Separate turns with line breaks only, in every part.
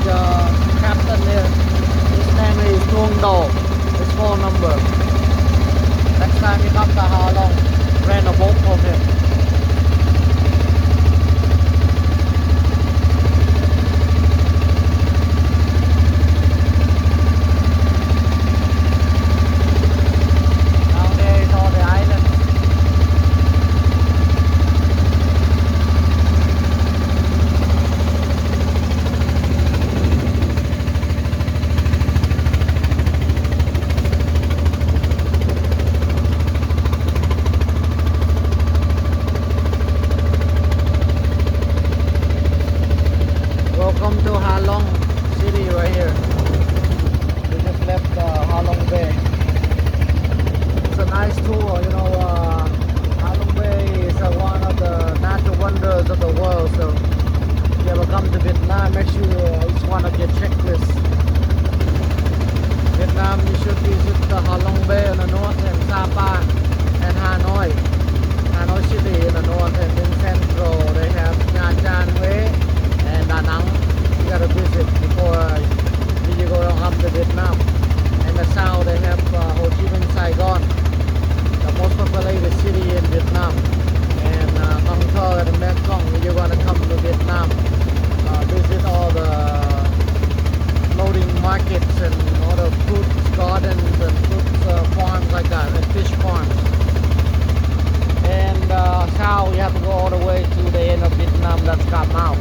the captain there. His name is Tuong Do. His phone number. Next time you come to Ha Long, rent a boat from him. Welcome to Ha Long City right here. We just left Ha Long Bay. It's a nice tour, you know. Ha Long Bay is one of the natural wonders of the world. So if you ever come to Vietnam, make sure it's one of your checklists. Vietnam, you should visit the Ha Long Bay in the north and Sapa and Hanoi. Hanoi City in the north, and in central they have Nha Trang, Huế and Da Nang. You gotta visit before you go up to Vietnam. And the south they have Ho Chi Minh, Saigon, the most populated city in Vietnam. And Mong Tho and Mekong. You're gonna come to Vietnam, visit all the floating markets and all the fruit gardens and fruit farms like that, and fish farms. And south you have to go all the way to the end of Vietnam, that's Cà Mau.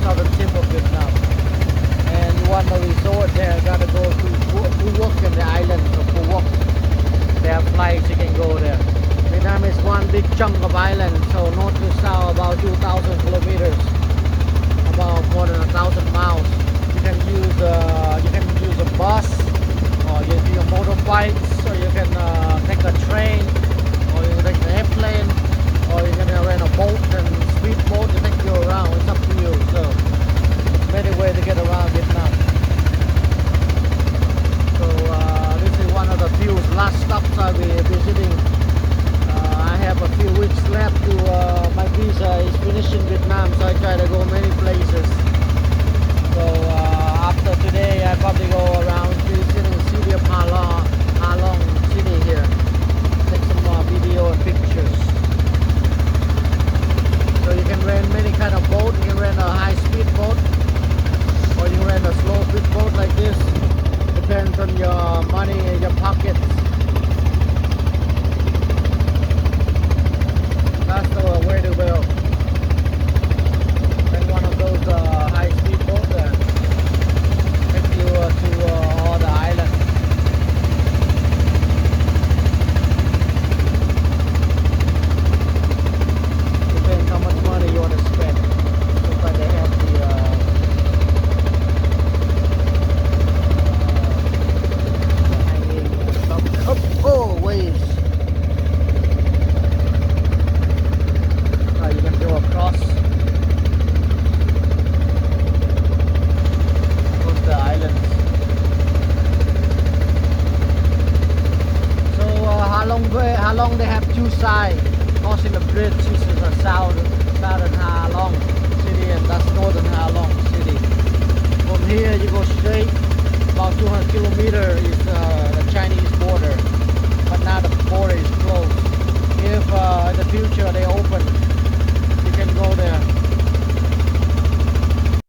Southern tip of Vietnam. And you want a resort there, you gotta go to Phu Quoc and the island of Phu Quoc. They have flights, you can go there. Vietnam is one big chunk of island, so north to south about 2,000 kilometers, about more than 1,000 miles. You can use a bus, or you can use motorbikes, or you can take a train, or you can take an airplane, or you can rent a boat and speedboat to take you around. It's up to you. So many ways to get around Vietnam. So this is one of the few last stops I'll be visiting. I have a few weeks left to my visa is finished in Vietnam, so I try to go many places. So after today I probably go around visiting the city of Ha Long City here. Take some video and pictures. So you can rent many kind of boat. You can rent a high-speed boat, or you can rent a slow-speed boat like this. Depends on your money in your pockets. That's the way to go. Rent one of those high-speed boats and take you to all the islands. Depends how much money you want to spend. Looks like they have the hanging stuff. Oh, waves. You can go across the islands. So Ha Long they have two sides. Crossing the bridge, this is the southern Ha Long City, and that's northern Ha Long City. From here you go straight, about 200 kilometers is the Chinese border, but now the border is closed. If in the future they open, you can go there.